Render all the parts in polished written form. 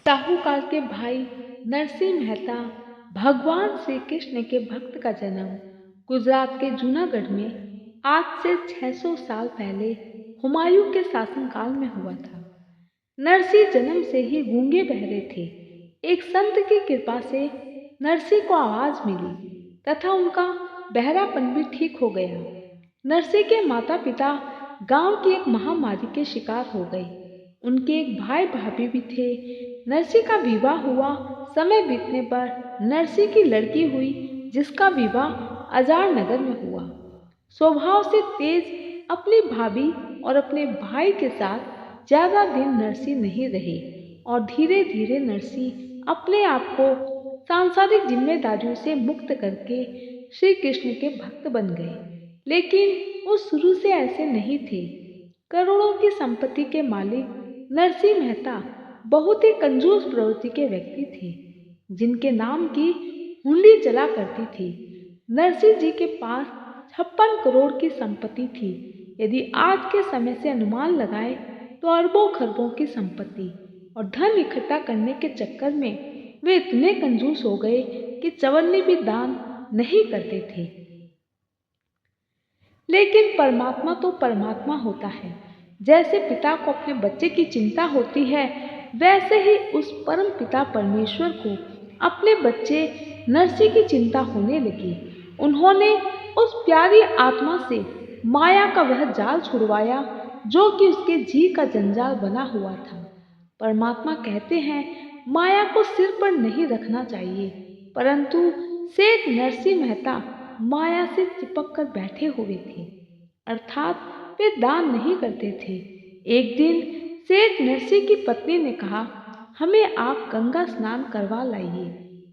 साहूकार के भाई नरसिंह मेहता भगवान श्री कृष्ण के भक्त का जन्म गुजरात के जूनागढ़ में आज से 600 साल पहले हुमायूं के शासनकाल में हुआ था। नरसिंह जन्म से ही गूंगे बहरे थे। एक संत की कृपा से नरसिंह को आवाज मिली तथा उनका बहरापन भी ठीक हो गया। नरसिंह के माता पिता गांव की एक महामारी के शिकार हो गए। उनके एक भाई भाभी भी थे। नरसिंह का विवाह हुआ। समय बीतने पर नरसिंह की लड़की हुई, जिसका विवाह अजार नगर में हुआ। स्वभाव से तेज अपनी भाभी और अपने भाई के साथ ज्यादा दिन नरसिंह नहीं रहे और धीरे धीरे नरसिंह अपने आप को सांसारिक जिम्मेदारियों से मुक्त करके श्री कृष्ण के भक्त बन गए। लेकिन वो शुरू से ऐसे नहीं थे। करोड़ों की संपत्ति के मालिक नरसिंह मेहता बहुत ही कंजूस प्रवृत्ति के व्यक्ति थे, जिनके नाम की हुंडी चला करती थी। नरसिंह जी के पास 56 करोड़ की संपत्ति थी। यदि आज के समय से अनुमान लगाए तो अरबों खरबों की संपत्ति और धन इकट्ठा करने के चक्कर में वे इतने कंजूस हो गए कि चवन्नी भी दान नहीं करते थे। लेकिन परमात्मा तो परमात्मा होता है। जैसे पिता को अपने बच्चे की चिंता होती है, वैसे ही उस परम पिता परमेश्वर को अपने बच्चे नरसिंह की चिंता होने लगी। उन्होंने उस प्यारी आत्मा से माया का वह जाल छुड़वाया जो कि उसके जी का जंजाल बना हुआ था। परमात्मा कहते हैं माया को सिर पर नहीं रखना चाहिए, परंतु सेठ नरसिंह मेहता माया से चिपक कर बैठे हुए थे, अर्थात वे दान नहीं करते थे। एक दिन सेठ नरसिंह की पत्नी ने कहा, हमें आप गंगा स्नान करवा लाइए।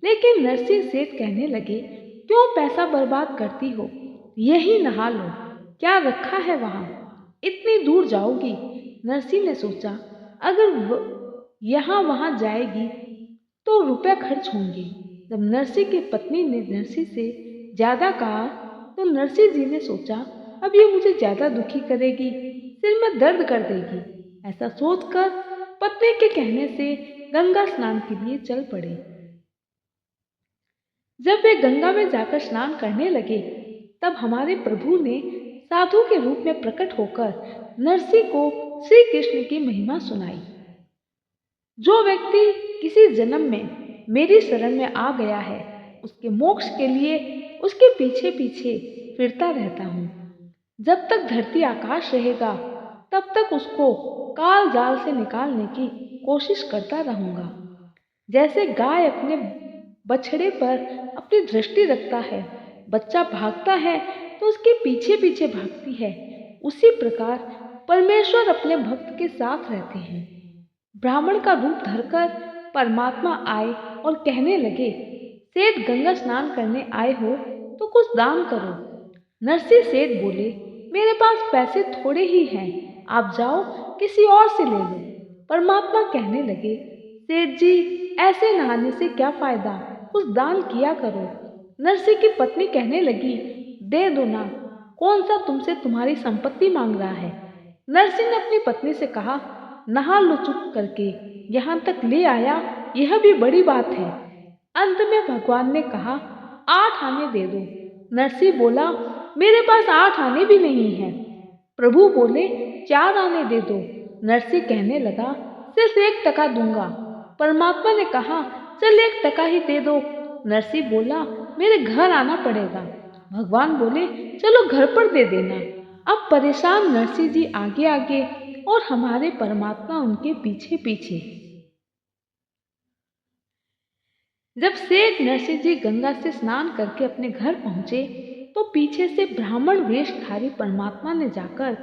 लेकिन नरसिंह सेठ कहने लगे, क्यों पैसा बर्बाद करती हो, यही नहा लो, क्या रखा है वहां, इतनी दूर जाओगी। नरसिंह ने सोचा, अगर यहाँ वहां जाएगी तो रुपया खर्च होंगे। जब नरसिंह की पत्नी ने नरसिंह से ज्यादा कहा तो नरसिंह जी ने सोचा, अब ये मुझे ज्यादा दुखी करेगी, सिर में दर्द कर देगी। ऐसा सोचकर पत्नी के कहने से गंगा स्नान के लिए चल पड़े। जब वे गंगा में जाकर स्नान करने लगे, तब हमारे प्रभु ने साधु के रूप में प्रकट होकर नरसिंह को श्री कृष्ण की महिमा सुनाई। जो व्यक्ति किसी जन्म में मेरी शरण में आ गया है, उसके मोक्ष के लिए उसके पीछे पीछे फिरता रहता हूँ। जब तक धरती आकाश रहेगा, तब तक उसको काल जाल से निकालने की कोशिश करता रहूंगा। जैसे गाय अपने बछड़े पर अपनी दृष्टि रखता है, बच्चा भागता है तो उसके पीछे पीछे भागती है, उसी प्रकार परमेश्वर अपने भक्त के साथ रहते हैं। ब्राह्मण का रूप धरकर परमात्मा आए और कहने लगे, सेठ गंगा स्नान करने आए हो तो कुछ दान करो। नरसिंह सेठ बोले, मेरे पास पैसे थोड़े ही हैं, आप जाओ किसी और से ले लो। परमात्मा कहने लगे, सेठ जी ऐसे नहाने से क्या फायदा, कुछ दान किया करो। नरसिंह की पत्नी कहने लगी, दे दो ना, कौन सा तुमसे तुम्हारी संपत्ति मांग रहा है। नरसिंह ने अपनी पत्नी से कहा, नहा लो चुप करके, यहाँ तक ले आया यह भी बड़ी बात है। अंत में भगवान ने कहा, 8 आने दे दो। नरसिंह बोला, मेरे पास 8 आने भी नहीं है। प्रभु बोले, 4 आने दे दो। नरसिंह कहने लगा, सिर्फ 1 टका दूंगा। परमात्मा ने कहा, चल 1 टका ही दे दो। नरसिंह बोला, मेरे घर आना पड़ेगा। भगवान बोले, चलो घर पर दे देना। अब परेशान नरसिंह जी आगे आगे और हमारे परमात्मा उनके पीछे पीछे। जब सेठ नरसिंह जी गंगा से स्नान करके अपने घर पहुंचे तो पीछे से ब्राह्मण वेशधारी परमात्मा ने जाकर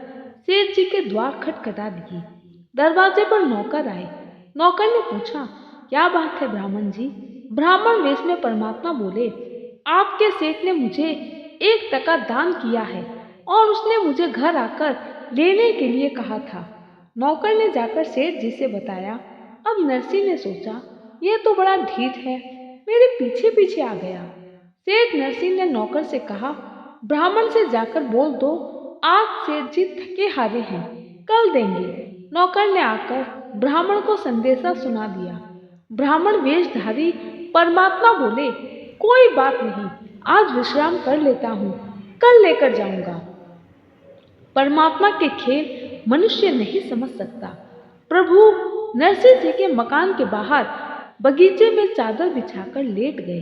सेठ जी के द्वार खटखटा दिए। दरवाजे पर नौकर आए। नौकर ने पूछा, क्या बात है ब्राह्मण जी। ब्राह्मण वेश में परमात्मा बोले, आपके सेठ ने मुझे 1 टका दान किया है और उसने मुझे घर आकर लेने के लिए कहा था। नौकर ने जाकर सेठ जी से बताया। अब नरसिंह ने सोचा, यह तो बड़ा ढीठ है, मेरे पीछे पीछे आ गया। सेठ नरसिंह ने नौकर से कहा, ब्राह्मण से जाकर बोल दो, आज सेठ जी थके हारे हैं, कल देंगे। नौकर ने आकर ब्राह्मण को संदेशा सुना दिया। ब्राह्मण वेशधारी परमात्मा बोले, कोई बात नहीं, आज विश्राम कर लेता हूँ, कल लेकर जाऊंगा। परमात्मा के खेल मनुष्य नहीं समझ सकता। प्रभु नरसिंह जी के मकान के बाहर बगीचे में चादर बिछाकर लेट गए।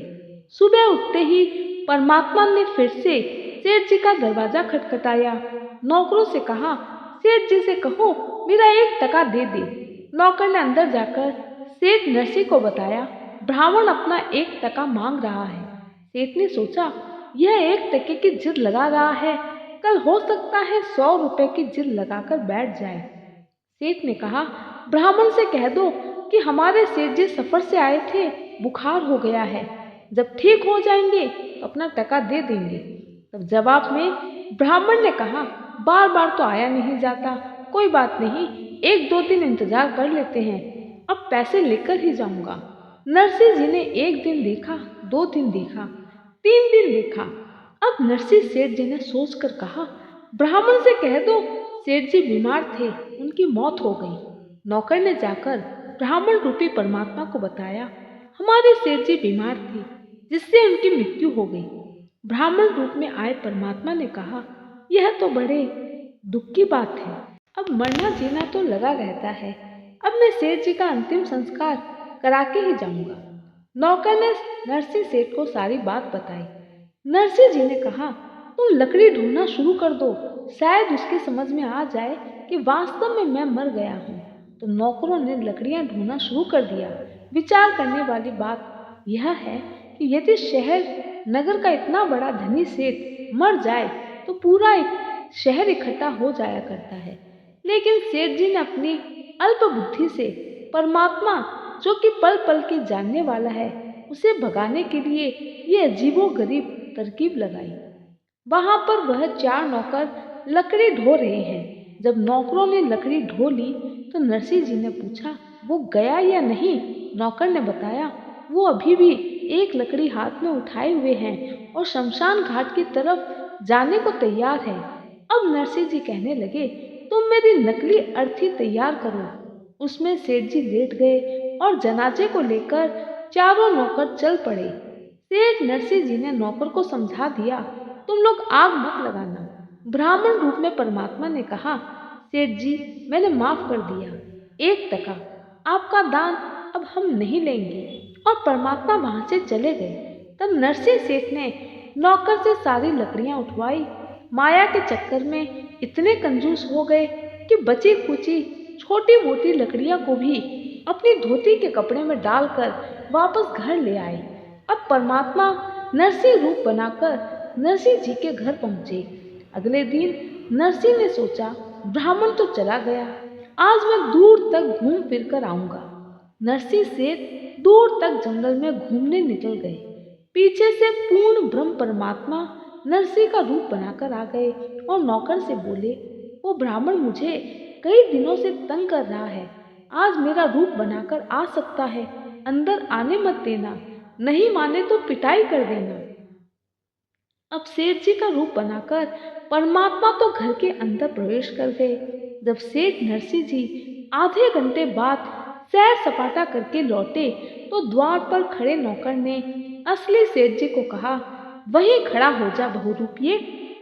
सुबह उठते ही परमात्मा ने फिर से सेठ जी का दरवाजा खटखटाया। नौकरों से कहा, सेठ जी से कहो मेरा 1 टका दे दे। नौकर ने अंदर जाकर सेठ नरसिंह को बताया, ब्राह्मण अपना 1 टका मांग रहा है। सेठ ने सोचा, यह 1 टके की जिद लगा रहा है, कल हो सकता है 100 रुपए की जिद लगाकर बैठ जाए। सेठ ने कहा, ब्राह्मण से कह दो कि हमारे सेठ जी सफर से आए थे, बुखार हो गया है, जब ठीक हो जाएंगे तो अपना टका दे देंगे। तब जवाब में ब्राह्मण ने कहा, बार बार तो आया नहीं जाता, कोई बात नहीं, 1-2 दिन इंतजार कर लेते हैं, अब पैसे लेकर ही जाऊंगा। नरसिंह जी ने 1 दिन देखा, 2 दिन देखा, 3 दिन देखा। अब नरसिंह सेठ जी ने सोचकर कहा, ब्राह्मण से कह दो सेठ जी बीमार थे, उनकी मौत हो गई। नौकर ने जाकर ब्राह्मण रूपी परमात्मा को बताया, हमारे सेठ जी बीमार थे, जिससे उनकी मृत्यु हो गई। ब्राह्मण रूप में आए परमात्मा ने कहा, यह तो बड़े दुख की बात है, अब मरना जीना तो लगा रहता है, अब मैं सेठ जी का अंतिम संस्कार करा के ही जाऊंगा। नौकर ने नरसिंह सेठ को सारी बात बताई। नरसिंह जी ने कहा, तुम लकड़ी ढूंढना शुरू कर दो, शायद उसके समझ में आ जाए कि वास्तव में मैं मर गया हूँ। तो नौकरों ने लकड़ियां ढूंढना शुरू कर दिया। विचार करने वाली बात यह है कि यदि शहर नगर का इतना बड़ा धनी सेठ मर जाए तो पूरा एक शहर इकट्ठा हो जाया करता है, लेकिन सेठ जी ने अपनी अल्प बुद्धि से परमात्मा जो कि पल पल की जानने वाला है उसे भगाने के लिए ये अजीबोगरीब तरकीब लगाई। वहां पर वह 4 नौकर लकड़ी ढो रहे हैं। जब नौकरों ने लकड़ी ढो ली तो नरसिंह जी ने पूछा, वो गया या नहीं? नौकर ने बताया, वो अभी भी एक लकड़ी हाथ में उठाए हुए हैं और शमशान घाट की तरफ जाने को तैयार है। अब नरसिंह जी कहने लगे, तुम मेरी नकली अर्थी तैयार करो। उसमें सेठ जी लेट गए और जनाजे को लेकर चारों नौकर चल पड़े। सेठ नरसिंह जी ने नौकर को समझा दिया, तुम लोग आग मत लगाना। ब्राह्मण रूप में परमात्मा ने कहा, सेठ जी मैंने माफ कर दिया, 1 टका आपका दान अब हम नहीं लेंगे। और परमात्मा वहां से चले गए। तब नरसिंह सेठ ने नौकर से सारी लकड़ियां उठवाई। माया के चक्कर में इतने कंजूस हो गए कि बची कुची छोटी मोटी लकड़ियां को भी अपनी धोती के कपड़े में डालकर वापस घर ले आए। अब परमात्मा नरसिंह रूप बनाकर नरसिंह जी के घर पहुंचे। अगले दिन नरसिंह ने सोचा, ब्राह्मण तो चला गया, आज मैं दूर तक घूम फिर कर आऊंगा। नरसिंह सेठ दूर तक जंगल में घूमने निकल गए। पीछे से पूर्ण ब्रह्म परमात्मा नरसिंह का रूप बनाकर आ गए और नौकर से बोले, वो ब्राह्मण मुझे कई दिनों से तंग कर रहा है, आज मेरा रूप बनाकर आ सकता है, अंदर आने मत देना, नहीं माने तो पिटाई कर देना। अब सेठ जी का रूप बनाकर परमात्मा तो घर के अंदर प्रवेश कर गए। जब सेठ नरसिंह जी आधे घंटे बाद सैर सपाटा करके लौटे तो द्वार पर खड़े नौकर ने असली सेठ जी को कहा, वहीं खड़ा हो जा बहुरूपिये,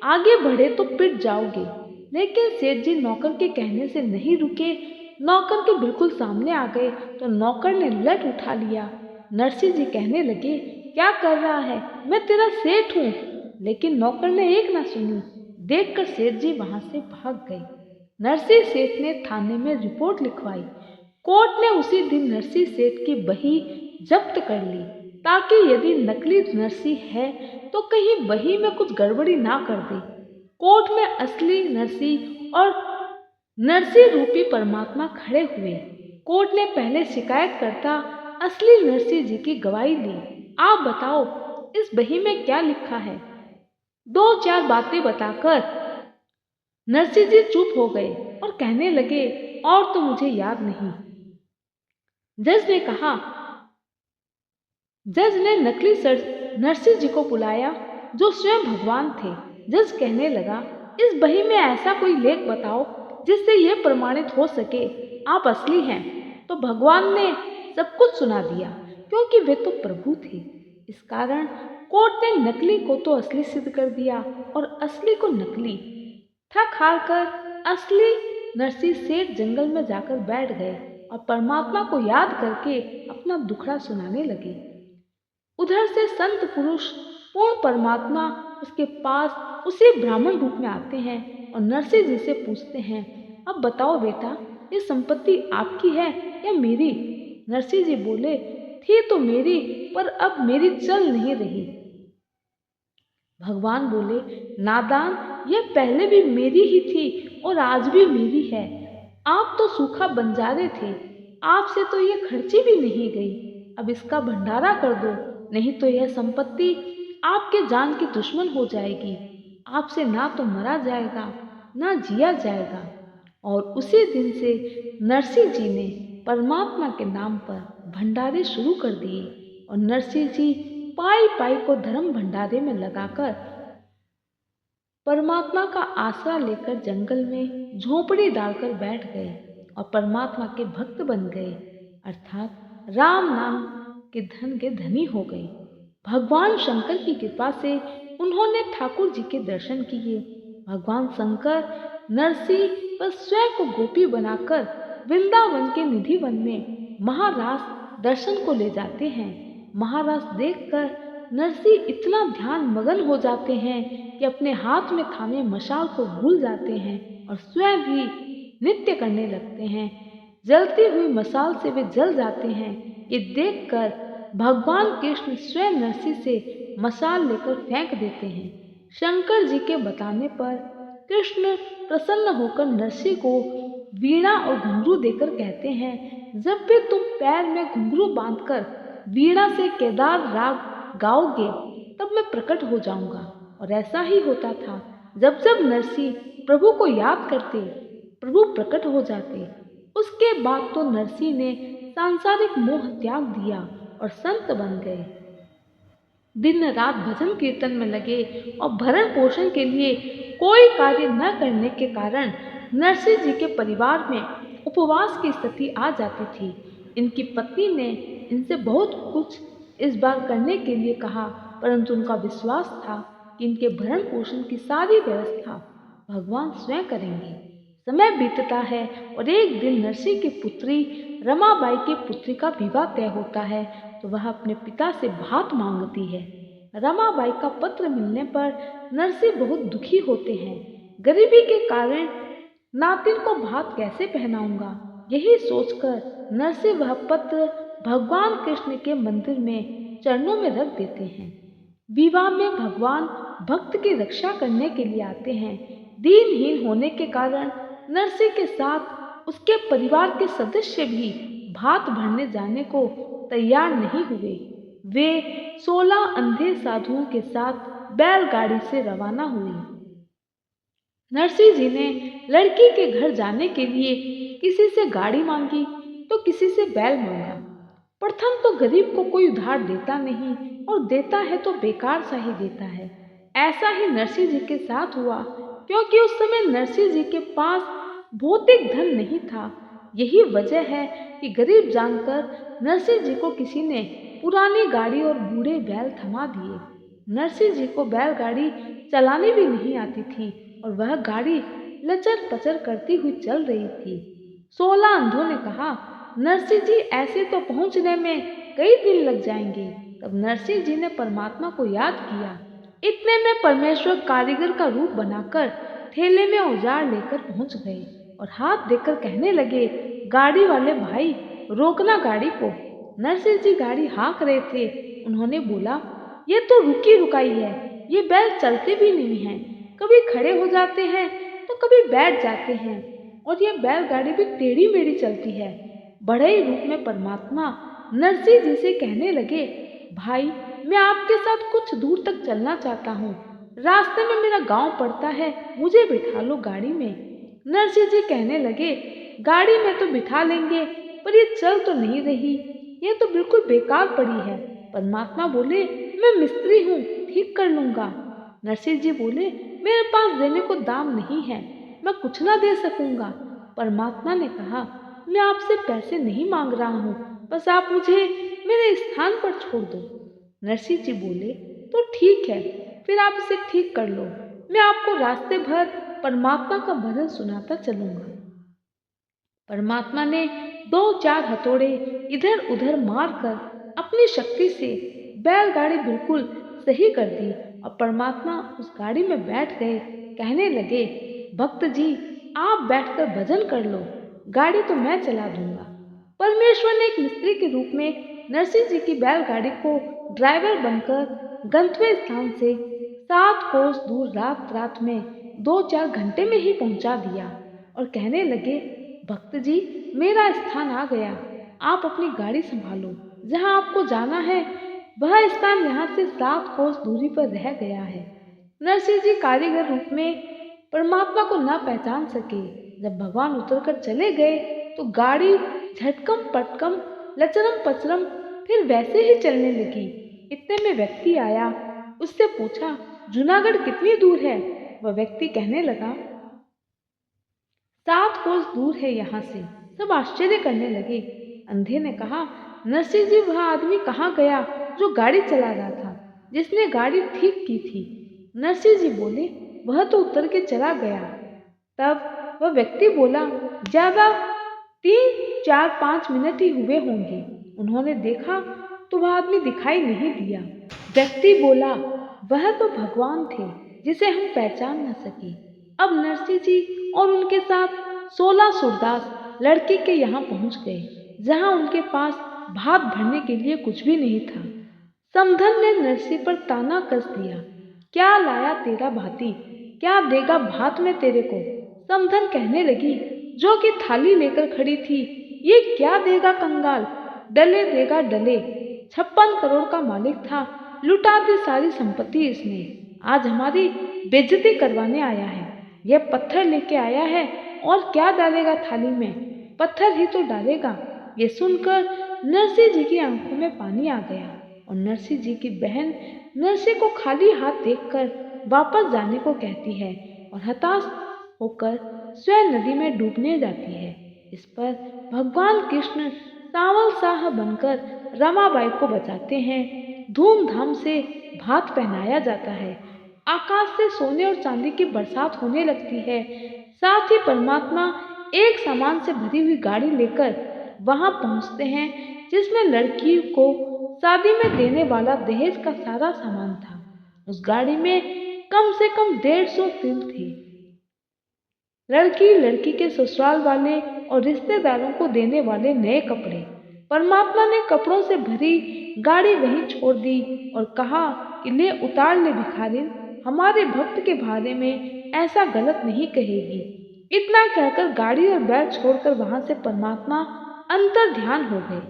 आगे बढ़े तो पिट जाओगे। लेकिन सेठ जी नौकर के कहने से नहीं रुके। नौकर के बिल्कुल सामने आ गए तो नौकर ने लठ उठा लिया। नरसिंह जी कहने लगे, क्या कर रहा है, मैं तेरा सेठ हूँ। लेकिन नौकर ने एक ना सुनी। देखकर सेठ जी वहां से भाग गए। नरसिंह सेठ ने थाने में रिपोर्ट लिखवाई। कोर्ट ने उसी दिन नरसिंह सेठ की बही जब्त कर ली, ताकि यदि नकली नरसिंह है तो कहीं बही में कुछ गड़बड़ी ना कर दे। कोर्ट में असली नरसिंह और नरसिंह रूपी परमात्मा खड़े हुए। कोर्ट ने पहले शिकायतकर्ता असली नरसिंह जी की गवाही ली। आप बताओ इस बही में क्या लिखा है? 2-4 बातें बताकर नरसिंह जी चुप हो गए और कहने लगे, और तो मुझे याद नहीं। जज ने कहा, जज ने नकली नरसिंह जी को बुलाया जो स्वयं भगवान थे। जज कहने लगा, इस बही में ऐसा कोई लेख बताओ जिससे यह प्रमाणित हो सके आप असली हैं। तो भगवान ने सब कुछ सुना दिया, क्योंकि वे तो प्रभु थे। इस कारण कोर्ट ने नकली को तो असली सिद्ध कर दिया और असली को नकली। थक हार कर असली नरसिंह सेठ जंगल में जाकर बैठ गए और परमात्मा को याद करके अपना दुखड़ा सुनाने लगे। उधर से संत पुरुष पूर्ण परमात्मा उसके पास उसी ब्राह्मण रूप में आते हैं और नरसिंह जी से पूछते हैं, अब बताओ बेटा, ये संपत्ति आपकी है या मेरी? नरसिंह जी बोले, थी तो मेरी, पर अब मेरी चल नहीं रही। भगवान बोले, नादान, यह पहले भी मेरी ही थी और आज भी मेरी है। आप तो सूखा बंजारे थे, आपसे तो यह खर्ची भी नहीं गई। अब इसका भंडारा कर दो, नहीं तो यह संपत्ति आपके जान की दुश्मन हो जाएगी। आपसे ना तो मरा जाएगा ना जिया जाएगा। और उसी दिन से नरसिंह जी ने परमात्मा के नाम पर भंडारे शुरू कर दिए और नरसिंह जी पाई पाई को धर्म भंडारे में लगाकर परमात्मा का आसरा लेकर जंगल में झोपड़ी डालकर बैठ गए और परमात्मा के भक्त बन गए, अर्थात राम नाम के धन के धनी हो गए। भगवान शंकर की कृपा से उन्होंने ठाकुर जी के दर्शन किए। भगवान शंकर नरसिंह पर स्वयं को गोपी बनाकर वृंदावन के निधि वन में महाराज दर्शन को ले जाते हैं। महाराज देखकर नरसिंह इतना ध्यान मगन हो जाते हैं कि अपने हाथ में थामे मशाल को भूल जाते हैं और स्वयं भी नृत्य करने लगते हैं। जलती हुई मशाल से वे जल जाते हैं। ये देखकर भगवान कृष्ण स्वयं नरसिंह से मशाल लेकर फेंक देते हैं। शंकर जी के बताने पर कृष्ण प्रसन्न होकर नरसिंह को वीणा और घुंघरू देकर कहते हैं, जब भी तुम पैर में घुंघरू बांधकर वीणा से केदार राग गाओगे तब मैं प्रकट हो जाऊंगा। और ऐसा ही होता था। जब जब नरसिंह प्रभु को याद करते, प्रभु प्रकट हो जाते। उसके बाद तो नरसिंह ने सांसारिक मोह त्याग दिया और संत बन गए। दिन रात भजन कीर्तन में लगे और भरण पोषण के लिए कोई कार्य न करने के कारण नरसिंह जी के परिवार में उपवास की स्थिति आ जाती थी। इनकी पत्नी ने इनसे बहुत कुछ इस बार करने के लिए कहा, परंतु उनका विश्वास था कि इनके भरण पोषण की सारी व्यवस्था भगवान स्वयं करेंगे। समय बीतता है और एक दिन नरसिंह की पुत्री रमाबाई की पुत्री का विवाह तय होता है, तो वह अपने पिता से भात मांगती है। रमाबाई का पत्र मिलने पर नरसिंह बहुत दुखी होते हैं। गरीबी के कारण नातिन को भात कैसे पहनाऊंगा, यही सोचकर नरसिंह वह पत्र भगवान कृष्ण के मंदिर में चरणों में रख देते हैं। विवाह में भगवान भक्त की रक्षा करने के लिए आते हैं। दीनहीन होने के कारण नरसिंह के साथ उसके परिवार के सदस्य भी भात भरने जाने को तैयार नहीं हुए। वे 16 अंधे साधुओं के साथ बैलगाड़ी से रवाना हुए। नरसिंह जी ने लड़की के घर जाने के लिए किसी से गाड़ी मांगी तो किसी से बैल मांगा। प्रथम तो गरीब को कोई उधार देता नहीं और देता है तो बेकार सा ही देता है। ऐसा ही नरसिंह जी के साथ हुआ, क्योंकि उस समय नरसिंह जी के पास भौतिक धन नहीं था। यही वजह है कि गरीब जानकर नरसिंह जी को किसी ने पुरानी गाड़ी और बूढ़े बैल थमा दिए। नरसिंह जी को बैलगाड़ी चलानी भी नहीं आती थी और वह गाड़ी लचर पचर करती हुई चल रही थी। 16 अंधों ने कहा, नरसिंह जी ऐसे तो पहुंचने में कई दिन लग जाएंगे। तब नरसिंह जी ने परमात्मा को याद किया। इतने में परमेश्वर कारीगर का रूप बनाकर ठेले में औजार लेकर पहुंच गए और हाथ देकर कहने लगे, गाड़ी वाले भाई, रोकना गाड़ी को। नरसिंह जी गाड़ी हाँक रहे थे। उन्होंने बोला, ये तो रुकी रुकाई है, ये बैल चलते भी नहीं हैं, कभी खड़े हो जाते हैं तो कभी बैठ जाते हैं, और ये बैलगाड़ी भी टेढ़ी मेढ़ी चलती है। बड़े ही रूप में परमात्मा नरसिंह जी से कहने लगे, भाई, मैं आपके साथ कुछ दूर तक चलना चाहता हूँ। रास्ते में मेरा गांव पड़ता है, मुझे बिठा लो गाड़ी में। नरसिंह जी कहने लगे, गाड़ी में तो बिठा लेंगे, पर ये चल तो नहीं रही, ये तो बिल्कुल बेकार पड़ी है। परमात्मा बोले, मैं मिस्त्री हूँ, ठीक कर लूंगा। नरसिंह जी बोले, मेरे पास देने को दाम नहीं है, मैं कुछ ना दे सकूंगा। परमात्मा ने कहा, मैं आपसे पैसे नहीं मांग रहा हूँ, बस आप मुझे मेरे स्थान पर छोड़ दो। नरसिंह जी बोले, तो ठीक है, फिर आप इसे ठीक कर लो। मैं आपको रास्ते भर परमात्मा का भजन सुनाता चलूंगा। परमात्मा ने दो चार हथौड़े इधर उधर मारकर अपनी शक्ति से बैलगाड़ी बिल्कुल सही कर दी और परमात्मा उस गाड़ी में बैठ गए। कहने लगे, भक्त जी, आप बैठकर भजन कर लो, गाड़ी तो मैं चला दूंगा। परमेश्वर ने एक मिस्त्री के रूप में नरसिंह जी की बैलगाड़ी को ड्राइवर बनकर गंतव्य स्थान से 7 कोस दूर रात रात में 2-4 घंटे में ही पहुंचा दिया और कहने लगे, भक्त जी, मेरा स्थान आ गया, आप अपनी गाड़ी संभालो। जहां आपको जाना है वह स्थान यहाँ से 7 कोस दूरी पर रह गया है। नरसिंह जी कारीगर रूप में परमात्मा को न पहचान सके। जब भगवान उतरकर चले गए तो गाड़ी झटकम पटकम लचरम पचरम फिर वैसे ही चलने लगी। इतने में व्यक्ति आया, उससे पूछा, जूनागढ़ कितनी दूर है? वह व्यक्ति कहने लगा, 7 कोस दूर है यहाँ से। सब आश्चर्य करने लगे। अंधे ने कहा, नरसिंह जी, वह आदमी कहाँ गया जो गाड़ी चला रहा था, जिसने गाड़ी ठीक की थी? नरसिंह जी बोले, वह तो उतर के चला गया। तब वह व्यक्ति बोला, ज्यादा 3-4-5 मिनट ही हुए होंगे, उन्होंने देखा तो वह आदमी दिखाई नहीं दिया। व्यक्ति बोला, वह तो भगवान थे जिसे हम पहचान न सके। अब नरसिंह जी और उनके साथ 16 सूरदास लड़की के यहाँ पहुंच गए, जहाँ उनके पास भात भरने के लिए कुछ भी नहीं था। समधन ने नरसिंह पर ताना कस दिया, क्या लाया तेरा भाती, क्या देगा भात में तेरे को? समधन कहने लगी, जो कि थाली लेकर खड़ी थी, ये क्या देगा कंगाल, डले देगा डले। 56 करोड़ का मालिक था, लुटा दी सारी संपत्ति इसने। आज हमारी बेइज्जती करवाने आया है। यह पत्थर लेके आया है और क्या डालेगा थाली में? पत्थर ही तो डालेगा। ये सुनकर नरसिंह जी की आंखों में पानी आ गया और नरसिंह जी की बहन नरसिंह को खाली हाथ देखकर वापस जाने को कहती है और हताश होकर स्वयं नदी में डूबने जाती है। इस पर भगवान कृष्ण सांवल साह बनकर रमाबाई को बचाते हैं। धूमधाम से भात पहनाया जाता है। आकाश से सोने और चांदी की बरसात होने लगती है। साथ ही परमात्मा एक सामान से भरी हुई गाड़ी लेकर वहां पहुंचते हैं, जिसमें लड़की को शादी में देने वाला दहेज का सारा सामान था। उस गाड़ी में कम से कम 150 तिल थे। लड़की, लड़की के ससुराल वाले और रिश्तेदारों को देने वाले नए कपड़े। परमात्मा ने कपड़ों से भरी गाड़ी वहीं छोड़ दी और कहा कि ले उतार ले भिखारी, हमारे भक्त के बारे में ऐसा गलत नहीं कहेगी। इतना कहकर गाड़ी और बैग छोड़कर वहां से परमात्मा अंतर ध्यान हो गए।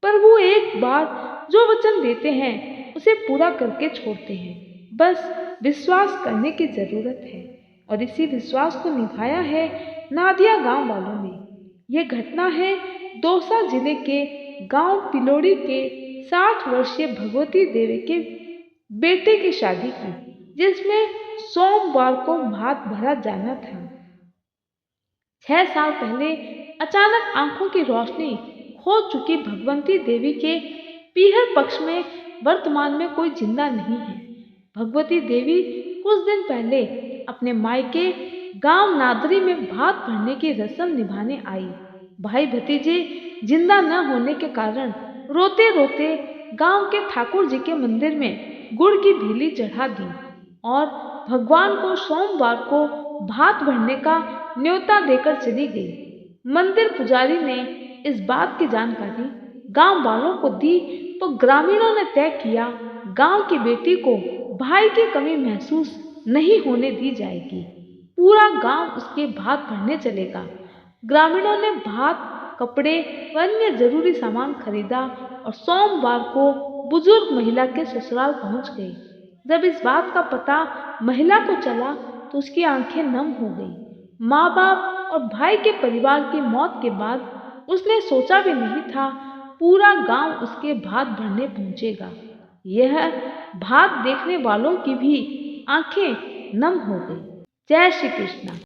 प्रभु एक बार जो वचन देते हैं उसे पूरा करके छोड़ते हैं। बस विश्वास करने की जरूरत है और इसी विश्वास को निभाया है नादिया गांव वालों ने। यह घटना है दौसा जिले के गांव पिलोड़ी के 60 वर्षीय भगवती देवी के बेटे की शादी की, जिसमें सोमवार को भात भरा जाना था। 6 साल पहले अचानक आंखों की रोशनी खो चुकी भगवती देवी के पीहर पक्ष में वर्तमान में कोई जिंदा नहीं है। भगवती देवी कुछ दिन पहले अपने मायके गांव नादरी में भात भरने की रस्म निभाने आई। भाई भतीजे जिंदा न होने के कारण रोते रोते गांव के ठाकुर जी के मंदिर में गुड़ की ढीली चढ़ा दी और भगवान को सोमवार को भात भरने का न्योता देकर चली गई। मंदिर पुजारी ने इस बात की जानकारी गांव वालों को दी तो ग्रामीणों ने तय किया, गांव की बेटी को भाई की कमी महसूस नहीं होने दी जाएगी। पूरा गांव उसके भात भरने चलेगा। ग्रामीणों ने भात, कपड़े व अन्य जरूरी सामान खरीदा और सोमवार को बुजुर्ग महिला के ससुराल पहुंच गए। जब इस बात का पता महिला को चला तो उसकी आंखें नम हो गई। माँ बाप और भाई के परिवार की मौत के बाद उसने सोचा भी नहीं था पूरा गांव उसके भात भरने पहुंचेगा। यह भात देखने वालों की भी आंखें नम हो गई। जय श्री कृष्ण।